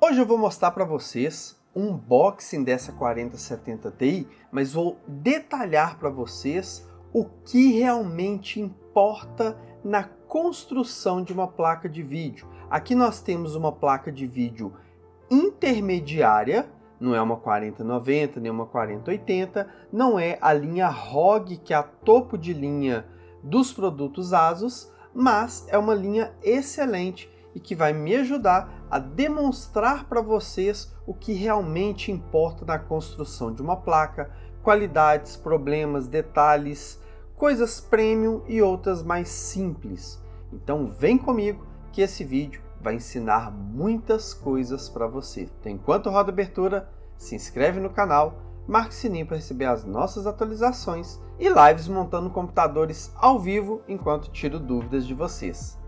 Hoje eu vou mostrar para vocês um unboxing dessa 4070 Ti, mas vou detalhar para vocês o que realmente importa na construção de uma placa de vídeo. Aqui nós temos uma placa de vídeo intermediária, não é uma 4090 nem uma 4080, não é a linha ROG, que é a topo de linha dos produtos ASUS, mas é uma linha excelente e que vai me ajudar a demonstrar para vocês o que realmente importa na construção de uma placa, qualidades, problemas, detalhes, coisas premium e outras mais simples. Então vem comigo que esse vídeo vai ensinar muitas coisas para você. Então, enquanto roda a abertura, se inscreve no canal, marque o sininho para receber as nossas atualizações e lives montando computadores ao vivo enquanto tiro dúvidas de vocês.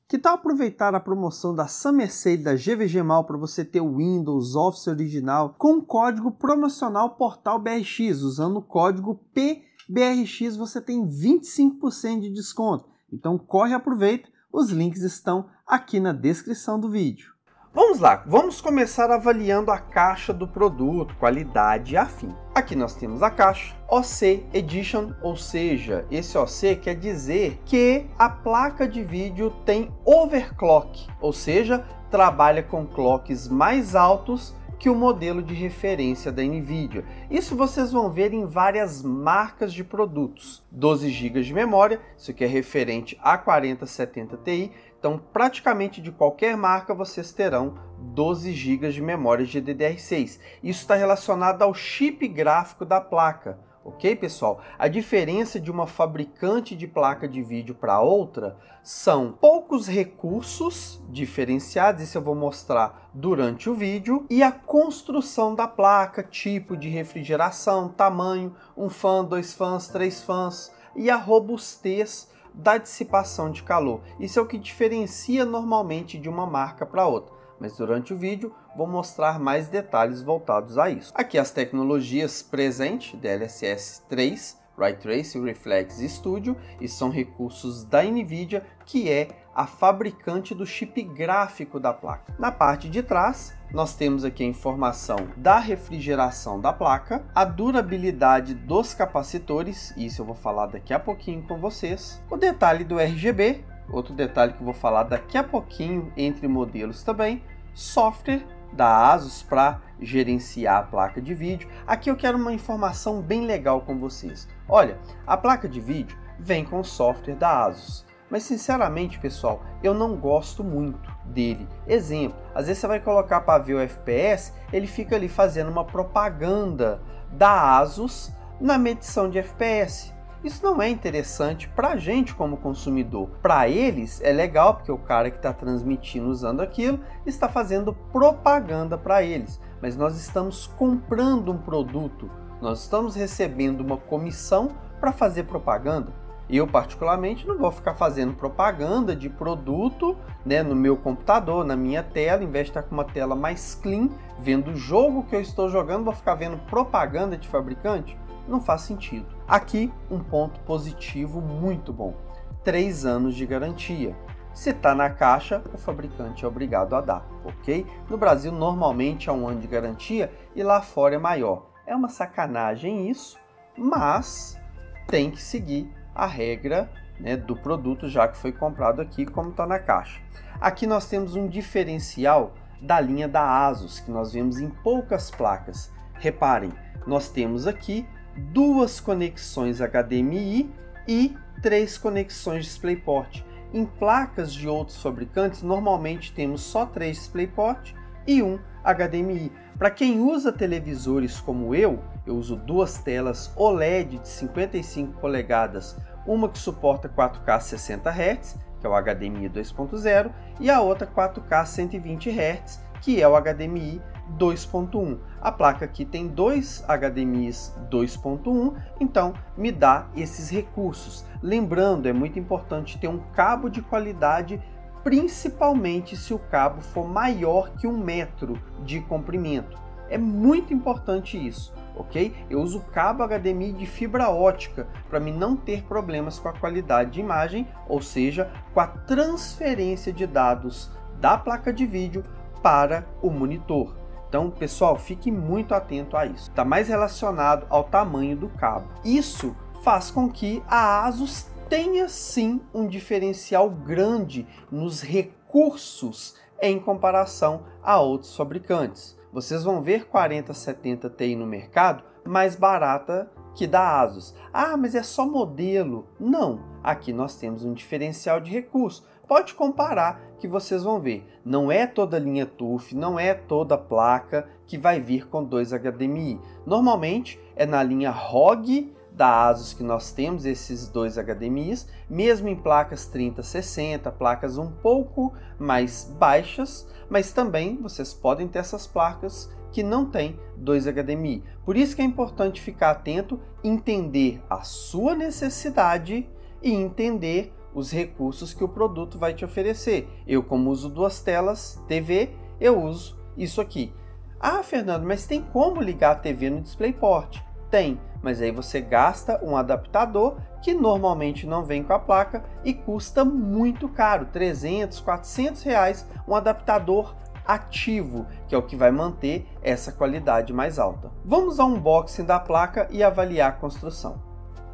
Que tal aproveitar a promoção da Summer Sale da GVG Mal para você ter o Windows Office original com o código promocional Portal BRX? Usando o código PBRX você tem 25% de desconto. Então corre e aproveita, os links estão aqui na descrição do vídeo. Vamos lá, vamos começar avaliando a caixa do produto, qualidade e afim. Aqui nós temos a caixa OC Edition, ou seja, esse OC quer dizer que a placa de vídeo tem overclock, ou seja, trabalha com clocks mais altos que o modelo de referência da NVIDIA. Isso vocês vão ver em várias marcas de produtos. 12 GB de memória, isso aqui é referente à 4070 Ti, então praticamente de qualquer marca vocês terão 12 GB de memória GDDR6. Isso está relacionado ao chip gráfico da placa. Ok, pessoal? A diferença de uma fabricante de placa de vídeo para outra são poucos recursos diferenciados, isso eu vou mostrar durante o vídeo, e a construção da placa, tipo de refrigeração, tamanho, um fã, 2 fãs, 3 fãs, e a robustez da dissipação de calor. Isso é o que diferencia normalmente de uma marca para outra. Mas durante o vídeo vou mostrar mais detalhes voltados a isso. Aqui as tecnologias presentes, DLSS 3, Ray Tracing, Reflex Studio, e são recursos da NVIDIA, que é a fabricante do chip gráfico da placa. Na parte de trás, nós temos aqui a informação da refrigeração da placa, a durabilidade dos capacitores, isso eu vou falar daqui a pouquinho com vocês, o detalhe do RGB, outro detalhe que eu vou falar daqui a pouquinho entre modelos também, software da ASUS para gerenciar a placa de vídeo. Aqui eu quero uma informação bem legal com vocês. Olha, a placa de vídeo vem com o software da ASUS, mas sinceramente, pessoal, eu não gosto muito dele. Exemplo, às vezes você vai colocar para ver o FPS, ele fica ali fazendo uma propaganda da ASUS na medição de FPS. Isso não é interessante para a gente como consumidor. Para eles é legal porque o cara que está transmitindo usando aquilo está fazendo propaganda para eles. Mas nós estamos comprando um produto, nós estamos recebendo uma comissão para fazer propaganda. Eu particularmente não vou ficar fazendo propaganda de produto, né, no meu computador, na minha tela, em vez de estar com uma tela mais clean, vendo o jogo que eu estou jogando, vou ficar vendo propaganda de fabricante? Não faz sentido. Aqui um ponto positivo muito bom, 3 anos de garantia. Se está na caixa, o fabricante é obrigado a dar, ok? No Brasil normalmente é 1 ano de garantia e lá fora é maior. É uma sacanagem isso, mas tem que seguir a regra, né, do produto já que foi comprado aqui como está na caixa. Aqui nós temos um diferencial da linha da ASUS que nós vemos em poucas placas. Reparem, nós temos aqui 2 conexões HDMI e 3 conexões DisplayPort. Em placas de outros fabricantes, normalmente temos só 3 DisplayPort e 1 HDMI. Para quem usa televisores como eu uso 2 telas OLED de 55 polegadas, uma que suporta 4K 60 Hz, que é o HDMI 2.0, e a outra 4K 120 Hz, que é o HDMI 2.1. A placa aqui tem 2 HDMIs 2.1, então me dá esses recursos. Lembrando, é muito importante ter um cabo de qualidade principalmente se o cabo for maior que 1 metro de comprimento. É muito importante isso, ok? Eu uso cabo HDMI de fibra ótica para mim não ter problemas com a qualidade de imagem, ou seja, com a transferência de dados da placa de vídeo para o monitor. Então, pessoal, fique muito atento a isso. Está mais relacionado ao tamanho do cabo. Isso faz com que a ASUS tenha sim um diferencial grande nos recursos em comparação a outros fabricantes. Vocês vão ver 4070 Ti no mercado mais barata que da ASUS. Ah, mas é só modelo. Não, aqui nós temos um diferencial de recurso. Pode comparar que vocês vão ver. Não é toda linha TUF, não é toda placa que vai vir com 2 HDMI. Normalmente é na linha ROG da ASUS que nós temos esses 2 HDMIs, mesmo em placas 3060, placas um pouco mais baixas, mas também vocês podem ter essas placas que não tem 2 HDMI. Por isso que é importante ficar atento, entender a sua necessidade e entender os recursos que o produto vai te oferecer. Eu, como uso 2 telas TV, eu uso isso aqui. Ah, Fernando, mas tem como ligar a TV no DisplayPort? Tem, mas aí você gasta um adaptador que normalmente não vem com a placa e custa muito caro, 300, 400 reais, um adaptador ativo, que é o que vai manter essa qualidade mais alta. Vamos ao unboxing da placa e avaliar a construção.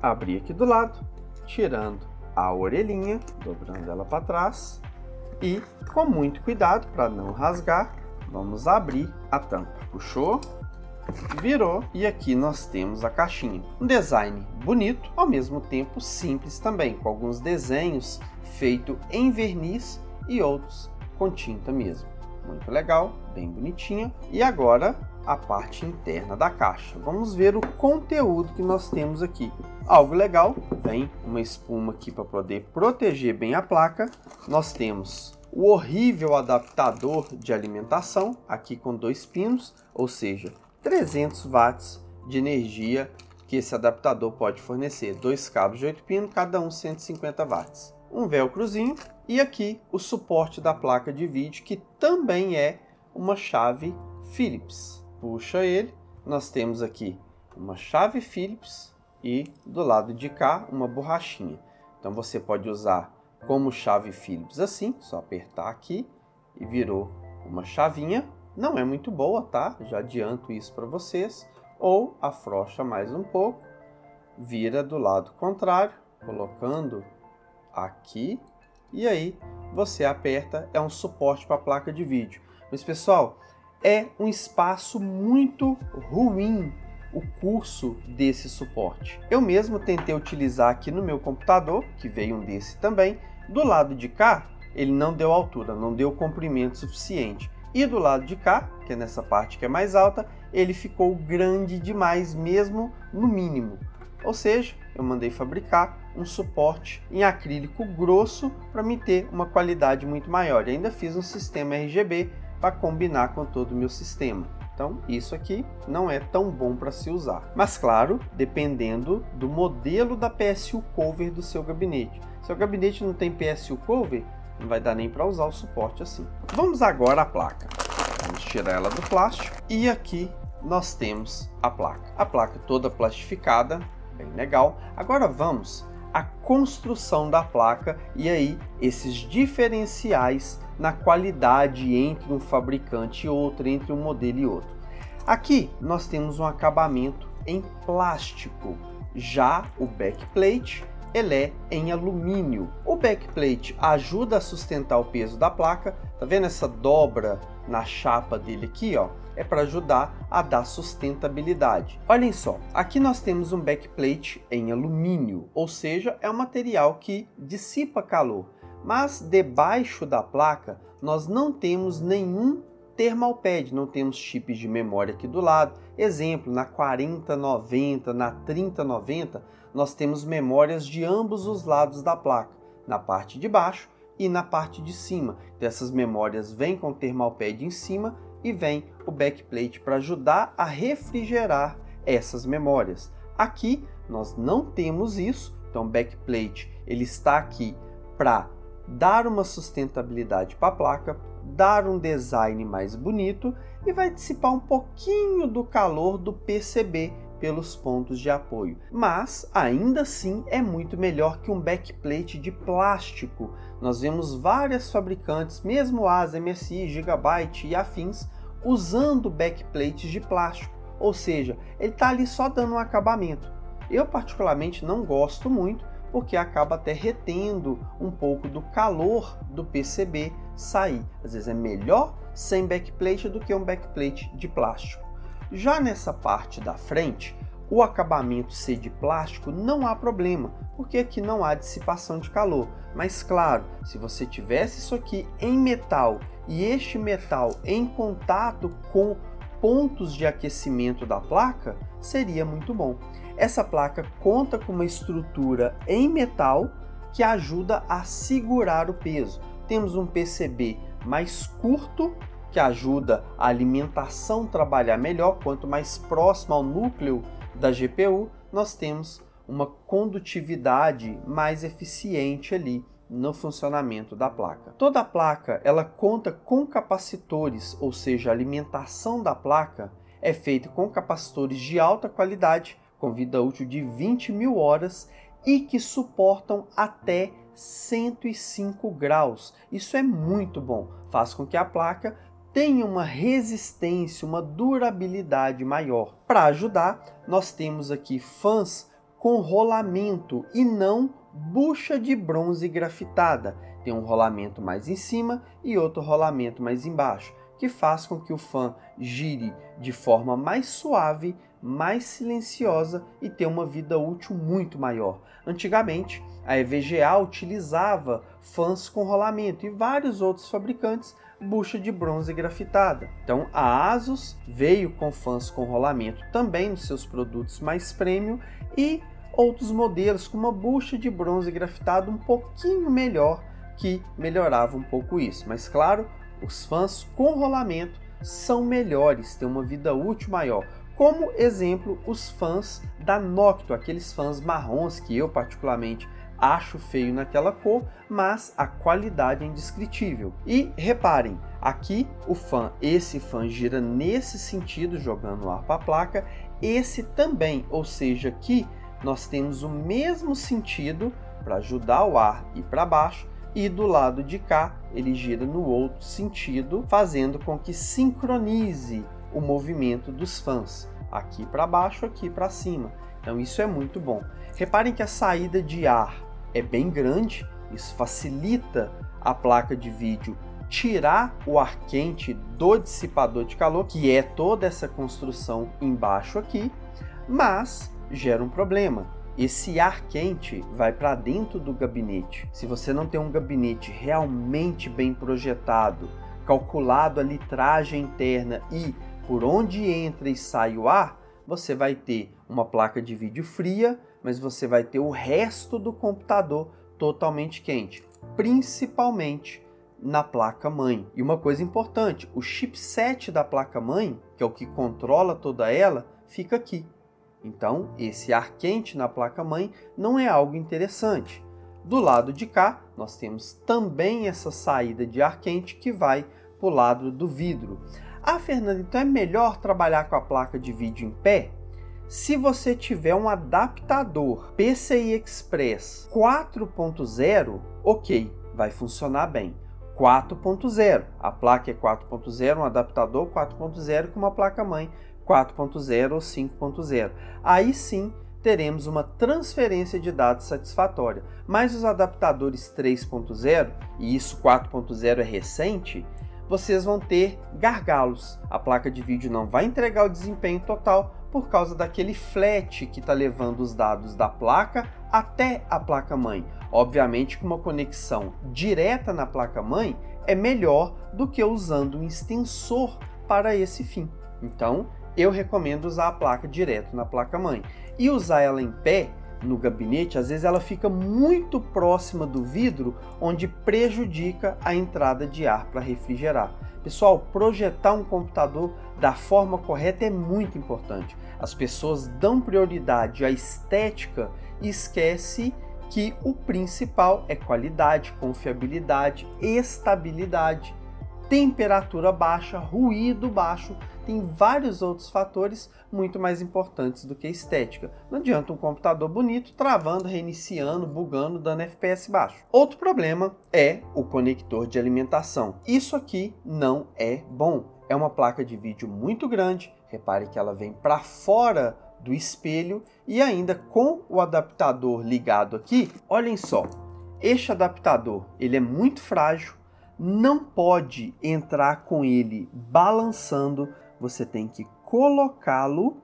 Abrir aqui do lado, tirando a orelhinha, dobrando ela para trás e, com muito cuidado para não rasgar, vamos abrir a tampa. Puxou, virou e aqui nós temos a caixinha. Um design bonito, ao mesmo tempo simples também, com alguns desenhos feitos em verniz e outros com tinta mesmo. Muito legal, bem bonitinha. E agora a parte interna da caixa. Vamos ver o conteúdo que nós temos aqui. Algo legal, vem uma espuma aqui para poder proteger bem a placa. Nós temos o horrível adaptador de alimentação, aqui com 2 pinos, ou seja, 300 watts de energia que esse adaptador pode fornecer. 2 cabos de 8 pinos, cada um 150 watts. Um velcrozinho e aqui o suporte da placa de vídeo, que também é uma chave Phillips. Puxa ele, nós temos aqui uma chave Phillips e do lado de cá uma borrachinha. Então você pode usar como chave Phillips assim, só apertar aqui e virou uma chavinha. Não é muito boa, tá? Já adianto isso para vocês. Ou afrouxa mais um pouco, vira do lado contrário, colocando aqui e aí você aperta, é um suporte para a placa de vídeo. Mas pessoal, é um espaço muito ruim o curso desse suporte. Eu mesmo tentei utilizar aqui no meu computador, que veio um desse também. Do lado de cá, ele não deu altura, não deu comprimento suficiente. E do lado de cá, que é nessa parte que é mais alta, ele ficou grande demais mesmo no mínimo. Ou seja, eu mandei fabricar um suporte em acrílico grosso para me ter uma qualidade muito maior. E ainda fiz um sistema RGB para combinar com todo o meu sistema. Então, isso aqui não é tão bom para se usar. Mas, claro, dependendo do modelo da PSU Cover do seu gabinete. Se o gabinete não tem PSU Cover, não vai dar nem para usar o suporte assim. Vamos agora à placa. Vamos tirar ela do plástico. E aqui nós temos a placa. A placa toda plastificada, bem legal. Agora vamos à construção da placa e aí esses diferenciais na qualidade entre um fabricante e outro, entre um modelo e outro. Aqui nós temos um acabamento em plástico. Já o backplate, ele é em alumínio. O backplate ajuda a sustentar o peso da placa. Tá vendo essa dobra na chapa dele aqui, ó? É para ajudar a dar sustentabilidade. Olhem só, aqui nós temos um backplate em alumínio, ou seja, é um material que dissipa calor. Mas debaixo da placa nós não temos nenhum thermal pad, não temos chips de memória aqui do lado. Exemplo, na 4090, na 3090, nós temos memórias de ambos os lados da placa, na parte de baixo e na parte de cima. Então, essas memórias vêm com o thermal pad em cima e vem o backplate para ajudar a refrigerar essas memórias. Aqui nós não temos isso, então o backplate ele está aqui para dar uma sustentabilidade para a placa, dar um design mais bonito e vai dissipar um pouquinho do calor do PCB pelos pontos de apoio. Mas ainda assim é muito melhor que um backplate de plástico. Nós vemos várias fabricantes, mesmo ASA, MSI, Gigabyte e afins, usando backplates de plástico, ou seja, ele está ali só dando um acabamento. Eu particularmente não gosto muito, porque acaba até retendo um pouco do calor do PCB sair. Às vezes é melhor sem backplate do que um backplate de plástico. Já nessa parte da frente, o acabamento ser de plástico não há problema, porque aqui não há dissipação de calor. Mas claro, se você tivesse isso aqui em metal e este metal em contato com pontos de aquecimento da placa, seria muito bom. Essa placa conta com uma estrutura em metal que ajuda a segurar o peso. Temos um PCB mais curto, que ajuda a alimentação trabalhar melhor. Quanto mais próximo ao núcleo da GPU, nós temos uma condutividade mais eficiente ali no funcionamento da placa. Toda a placa ela conta com capacitores, ou seja, a alimentação da placa é feita com capacitores de alta qualidade, com vida útil de 20.000 horas e que suportam até 105 graus. Isso é muito bom, faz com que a placa tenha uma resistência, uma durabilidade maior. Para ajudar, nós temos aqui fãs com rolamento e não bucha de bronze grafitada. Tem um rolamento mais em cima e outro rolamento mais embaixo, que faz com que o fã gire de forma mais suave, mais silenciosa e tenha uma vida útil muito maior. Antigamente, a EVGA utilizava fãs com rolamento e vários outros fabricantes bucha de bronze grafitada. Então a ASUS veio com fãs com rolamento também nos seus produtos mais premium e outros modelos com uma bucha de bronze grafitada um pouquinho melhor, que melhorava um pouco isso. Mas claro, os fãs com rolamento são melhores, têm uma vida útil maior. Como exemplo, os fãs da Noctua, aqueles fãs marrons que eu particularmente acho feio naquela cor, mas a qualidade é indescritível. E reparem, aqui esse fã gira nesse sentido, jogando ar para a placa, esse também, ou seja, aqui nós temos o mesmo sentido para ajudar o ar ir para baixo, e do lado de cá ele gira no outro sentido, fazendo com que sincronize o movimento dos fãs, aqui para baixo, aqui para cima. Então isso é muito bom. Reparem que a saída de ar é bem grande, isso facilita a placa de vídeo tirar o ar quente do dissipador de calor, que é toda essa construção embaixo aqui, mas gera um problema. Esse ar quente vai para dentro do gabinete. Se você não tem um gabinete realmente bem projetado, calculado a litragem interna e por onde entra e sai o ar, você vai ter uma placa de vídeo fria, mas você vai ter o resto do computador totalmente quente, principalmente na placa-mãe. E uma coisa importante, o chipset da placa-mãe, que é o que controla toda ela, fica aqui. Então, esse ar quente na placa-mãe não é algo interessante. Do lado de cá, nós temos também essa saída de ar quente que vai para o lado do vidro. Ah, Fernando, então é melhor trabalhar com a placa de vídeo em pé? Se você tiver um adaptador PCI Express 4.0, ok, vai funcionar bem. 4.0, a placa é 4.0, um adaptador 4.0 com uma placa-mãe 4.0 ou 5.0. Aí sim teremos uma transferência de dados satisfatória. Mas os adaptadores 3.0, e isso 4.0 é recente, vocês vão ter gargalos. A placa de vídeo não vai entregar o desempenho total por causa daquele flat que está levando os dados da placa até a placa-mãe. Obviamente que uma conexão direta na placa-mãe é melhor do que usando um extensor para esse fim. Então, eu recomendo usar a placa direto na placa-mãe. E usar ela em pé, no gabinete, às vezes ela fica muito próxima do vidro, onde prejudica a entrada de ar para refrigerar. Pessoal, projetar um computador da forma correta é muito importante. As pessoas dão prioridade à estética e esquecem que o principal é qualidade, confiabilidade, estabilidade, temperatura baixa, ruído baixo, tem vários outros fatores muito mais importantes do que a estética. Não adianta um computador bonito travando, reiniciando, bugando, dando FPS baixo. Outro problema é o conector de alimentação. Isso aqui não é bom. É uma placa de vídeo muito grande, repare que ela vem para fora do espelho e ainda com o adaptador ligado aqui, olhem só, este adaptador ele é muito frágil, não pode entrar com ele balançando, você tem que colocá-lo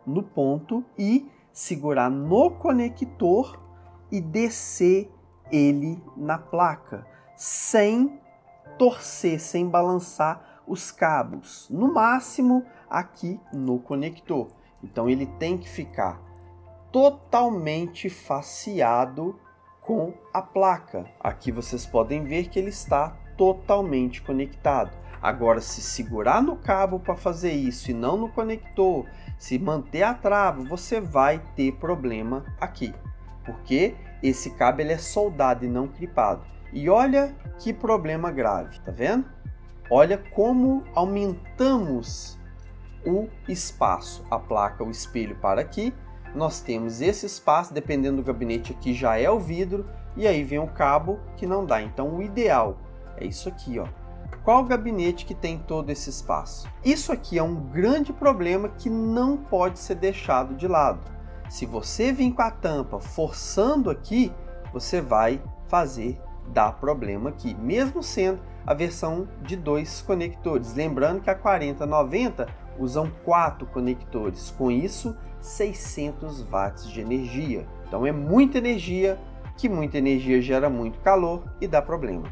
no ponto e segurar no conector e descer ele na placa, sem torcer, sem balançar os cabos, no máximo aqui no conector. Então ele tem que ficar totalmente faceado com a placa. Aqui vocês podem ver que ele está totalmente conectado. Agora, se segurar no cabo para fazer isso e não no conector, se manter a trava, você vai ter problema aqui, porque esse cabo ele é soldado e não clipado. E olha que problema grave, tá vendo? Olha como aumentamos o espaço, a placa, o espelho para aqui. Nós temos esse espaço, dependendo do gabinete aqui já é o vidro, e aí vem o cabo que não dá. Então o ideal é isso aqui, ó. Qual gabinete que tem todo esse espaço? Isso aqui é um grande problema que não pode ser deixado de lado. Se você vir com a tampa forçando aqui, você vai dar problema aqui, mesmo sendo a versão de 2 conectores. Lembrando que a 4090 usam 4 conectores, com isso 600 watts de energia. Então é muita energia, que muita energia gera muito calor e dá problema.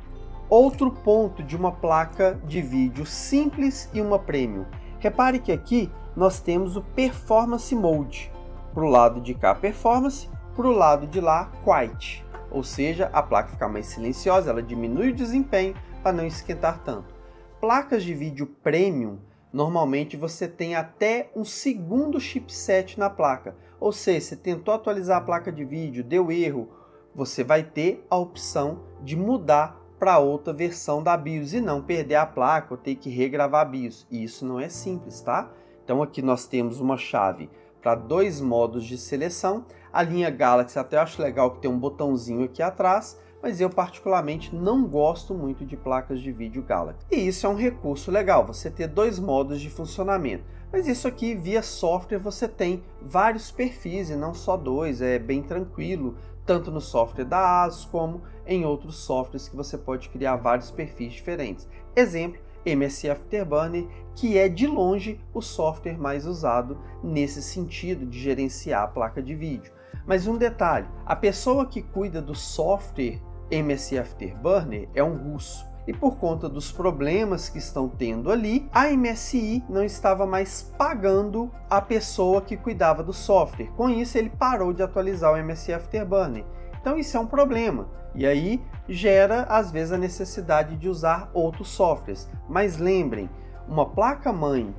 Outro ponto de uma placa de vídeo simples e uma premium. Repare que aqui nós temos o Performance Mode. Para o lado de cá Performance, para o lado de lá Quiet. Ou seja, a placa fica mais silenciosa, ela diminui o desempenho para não esquentar tanto. Placas de vídeo premium, normalmente você tem até um segundo chipset na placa. Ou seja, você tentou atualizar a placa de vídeo, deu erro, você vai ter a opção de mudar para outra versão da BIOS e não perder a placa ou ter que regravar a BIOS. E isso não é simples, tá? Então aqui nós temos uma chave para 2 modos de seleção. A linha Galaxy até acho legal que tem um botãozinho aqui atrás, mas eu particularmente não gosto muito de placas de vídeo Galaxy. E isso é um recurso legal, você ter 2 modos de funcionamento. Mas isso aqui via software você tem vários perfis e não só 2, é bem tranquilo, tanto no software da ASUS como em outros softwares que você pode criar vários perfis diferentes. Exemplo, MSI Afterburner, que é de longe o software mais usado nesse sentido de gerenciar a placa de vídeo. Mas um detalhe, a pessoa que cuida do software MSI Afterburner é um russo. E por conta dos problemas que estão tendo ali, a MSI não estava mais pagando a pessoa que cuidava do software. Com isso, ele parou de atualizar o MSI Afterburner. Então isso é um problema. E aí gera, às vezes, a necessidade de usar outros softwares. Mas lembrem, uma placa-mãe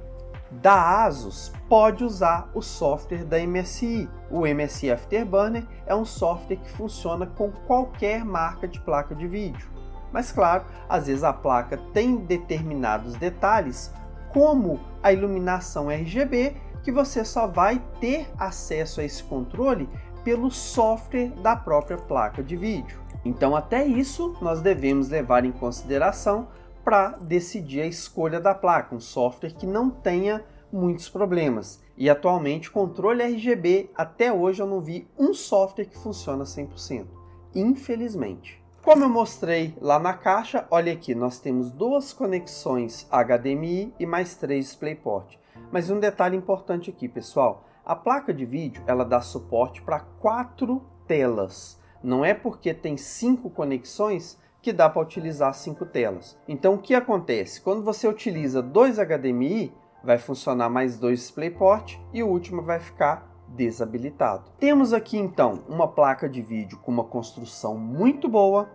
da ASUS pode usar o software da MSI. O MSI Afterburner é um software que funciona com qualquer marca de placa de vídeo. Mas claro, às vezes a placa tem determinados detalhes, como a iluminação RGB, que você só vai ter acesso a esse controle pelo software da própria placa de vídeo. Então até isso nós devemos levar em consideração para decidir a escolha da placa, um software que não tenha muitos problemas. E atualmente controle RGB, até hoje eu não vi um software que funciona 100%, infelizmente. Como eu mostrei lá na caixa, olha aqui, nós temos 2 conexões HDMI e mais 3 DisplayPort. Mas um detalhe importante aqui, pessoal, a placa de vídeo ela dá suporte para 4 telas. Não é porque tem 5 conexões que dá para utilizar 5 telas. Então o que acontece? Quando você utiliza 2 HDMI, vai funcionar mais 2 DisplayPort e o último vai ficar desabilitado. Temos aqui então uma placa de vídeo com uma construção muito boa,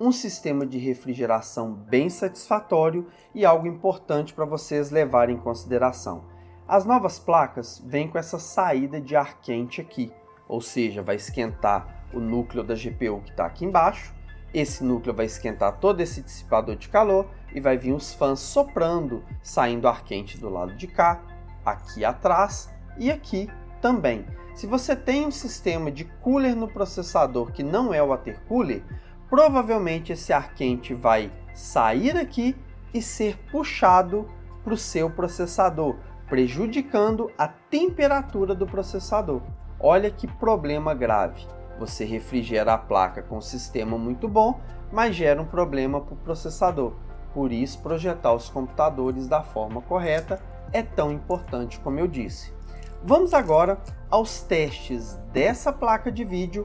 um sistema de refrigeração bem satisfatório e algo importante para vocês levarem em consideração. As novas placas vêm com essa saída de ar quente aqui, ou seja, vai esquentar o núcleo da GPU que está aqui embaixo. Esse núcleo vai esquentar todo esse dissipador de calor e vai vir os fãs soprando, saindo ar quente do lado de cá, aqui atrás e aqui também. Se você tem um sistema de cooler no processador que não é o water cooler, provavelmente esse ar quente vai sair aqui e ser puxado para o seu processador, prejudicando a temperatura do processador. Olha que problema grave. Você refrigera a placa com um sistema muito bom, mas gera um problema para o processador. Por isso, projetar os computadores da forma correta é tão importante, como eu disse. Vamos agora aos testes dessa placa de vídeo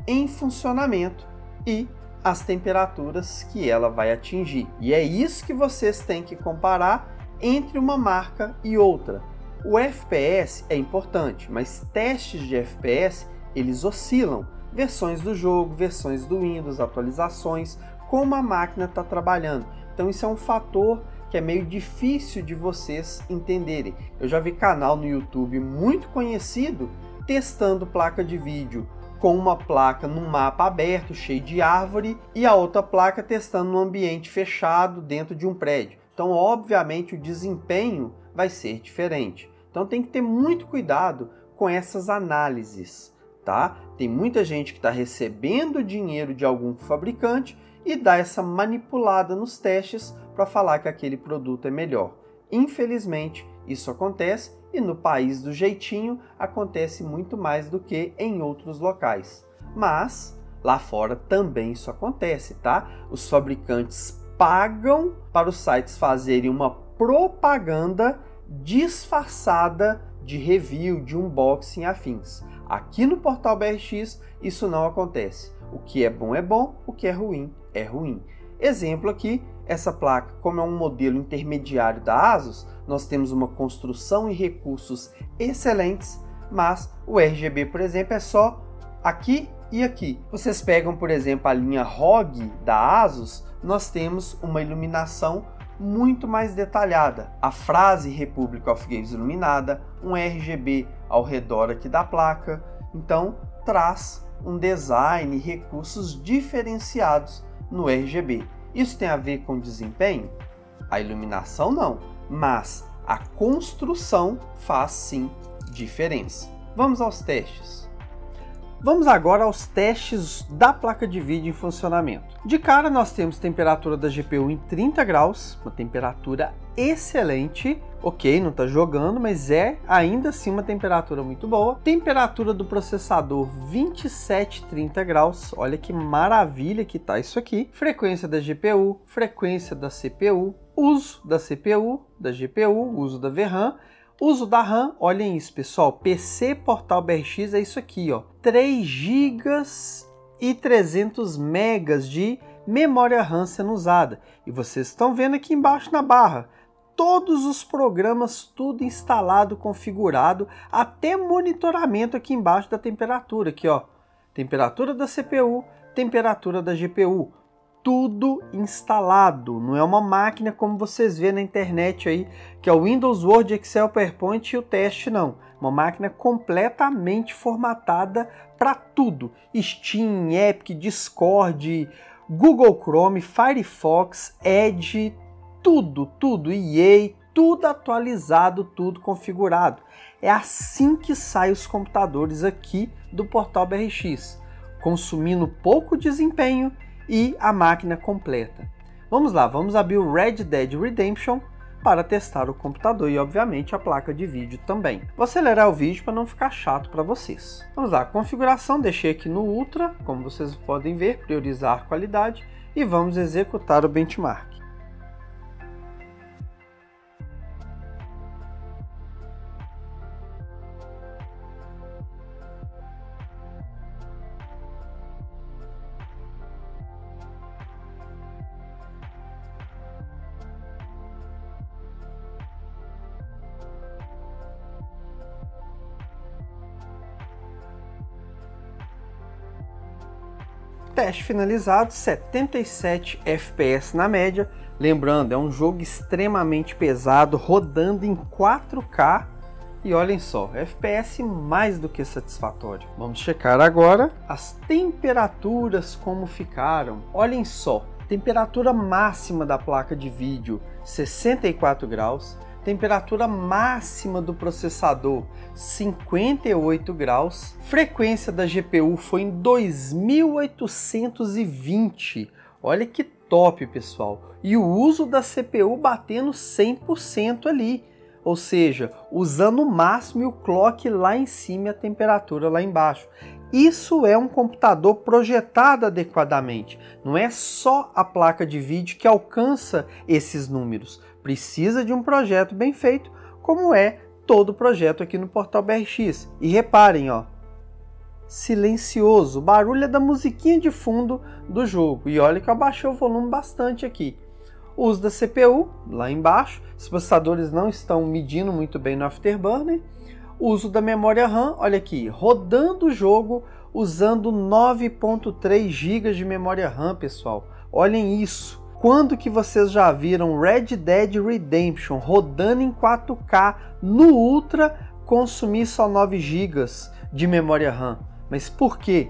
em funcionamento e as temperaturas que ela vai atingir. E é isso que vocês têm que comparar entre uma marca e outra. O FPS é importante, mas testes de FPS eles oscilam. Versões do jogo, versões do Windows, atualizações, como a máquina está trabalhando. Então isso é um fator que é meio difícil de vocês entenderem. Eu já vi canal no YouTube muito conhecido testando placa de vídeo com uma placa num mapa aberto, cheio de árvore, e a outra placa testando num ambiente fechado dentro de um prédio. Então, obviamente, o desempenho vai ser diferente. Então tem que ter muito cuidado com essas análises, tá? Tem muita gente que está recebendo dinheiro de algum fabricante e dá essa manipulada nos testes para falar que aquele produto é melhor. Infelizmente, isso acontece e no país do jeitinho acontece muito mais do que em outros locais. Mas lá fora também isso acontece, tá? Os fabricantes pagam para os sites fazerem uma propaganda disfarçada de review, de unboxing afins. Aqui no portal BRX isso não acontece. O que é bom, o que é ruim. Exemplo aqui, essa placa, como é um modelo intermediário da ASUS, nós temos uma construção e recursos excelentes, mas o RGB, por exemplo, é só aqui e aqui. Vocês pegam, por exemplo, a linha ROG da ASUS, nós temos uma iluminação muito mais detalhada. A frase Republic of Games iluminada, um RGB ao redor aqui da placa, então traz um design e recursos diferenciados no RGB. Isso tem a ver com desempenho? A iluminação não, mas a construção faz sim diferença. Vamos aos testes. Vamos agora aos testes da placa de vídeo em funcionamento. De cara nós temos temperatura da GPU em 30 graus, uma temperatura excelente. Ok, não está jogando, mas é ainda assim uma temperatura muito boa. Temperatura do processador 27-30 graus, olha que maravilha que tá isso aqui. Frequência da GPU, frequência da CPU, uso da CPU, da GPU, uso da VRAM. Uso da RAM, olhem isso pessoal, PC Portal BRX é isso aqui, ó, 3 GB e 300 MB de memória RAM sendo usada. E vocês estão vendo aqui embaixo na barra, todos os programas, tudo instalado, configurado, até monitoramento aqui embaixo da temperatura, aqui ó, temperatura da CPU, temperatura da GPU. Tudo instalado, não é uma máquina como vocês vê na internet aí, que é o Windows, Word, Excel, PowerPoint e o teste não. Uma máquina completamente formatada para tudo. Steam, Epic, Discord, Google Chrome, Firefox, Edge, tudo, EA, tudo atualizado, tudo configurado. É assim que saem os computadores aqui do portal BRX, consumindo pouco desempenho e a máquina completa. Vamos lá, vamos abrir o Red Dead Redemption para testar o computador e obviamente a placa de vídeo também. Vou acelerar o vídeo para não ficar chato para vocês. Vamos lá, configuração, deixei aqui no Ultra, como vocês podem ver, priorizar qualidade e vamos executar o benchmark. Teste finalizado, 77 FPS na média. Lembrando, é um jogo extremamente pesado, rodando em 4K E olhem só, FPS mais do que satisfatório. Vamos checar agora as temperaturas como ficaram. Olhem só, temperatura máxima da placa de vídeo 64 graus, temperatura máxima do processador 58 graus, frequência da GPU foi em 2820. Olha que top, pessoal. E o uso da CPU batendo 100% ali. Ou seja, usando o máximo e o clock lá em cima e a temperatura lá embaixo. Isso é um computador projetado adequadamente. Não é só a placa de vídeo que alcança esses números. Precisa de um projeto bem feito, como é todo projeto aqui no Portal BRX. E reparem, ó, silencioso, o barulho é da musiquinha de fundo do jogo. E olha que eu abaixei o volume bastante aqui. O uso da CPU, lá embaixo, os processadores não estão medindo muito bem no Afterburner. O uso da memória RAM, olha aqui, rodando o jogo usando 9.3 GB de memória RAM, pessoal. Olhem isso. Quando que vocês já viram Red Dead Redemption rodando em 4K no Ultra consumir só 9 GB de memória RAM? Mas por quê?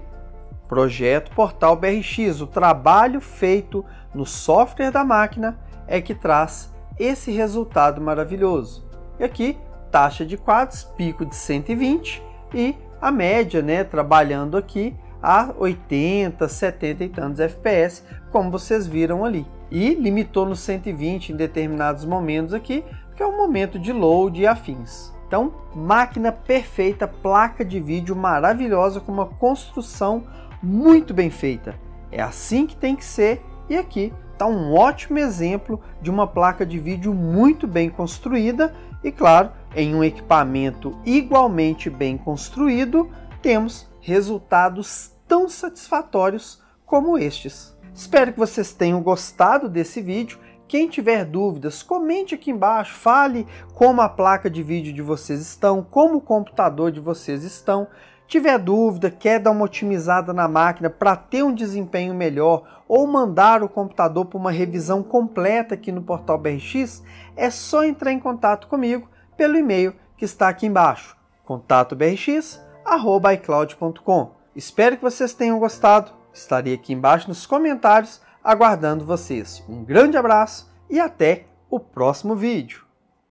Projeto Portal BRX, o trabalho feito no software da máquina é que traz esse resultado maravilhoso. E aqui, taxa de quadros, pico de 120 e a média, né, trabalhando aqui a 80, 70 e tantos FPS, como vocês viram ali. E limitou no 120 em determinados momentos aqui, que é o momento de load e afins. Então, máquina perfeita, placa de vídeo maravilhosa, com uma construção muito bem feita. É assim que tem que ser, e aqui está um ótimo exemplo de uma placa de vídeo muito bem construída e, claro, em um equipamento igualmente bem construído, temos resultados tão satisfatórios como estes. Espero que vocês tenham gostado desse vídeo. Quem tiver dúvidas, comente aqui embaixo, fale como a placa de vídeo de vocês estão, como o computador de vocês estão. Tiver dúvida, quer dar uma otimizada na máquina para ter um desempenho melhor ou mandar o computador para uma revisão completa aqui no Portal BRX, é só entrar em contato comigo pelo e-mail que está aqui embaixo, contatobrx@icloud.com. Espero que vocês tenham gostado, estarei aqui embaixo nos comentários aguardando vocês. Um grande abraço e até o próximo vídeo.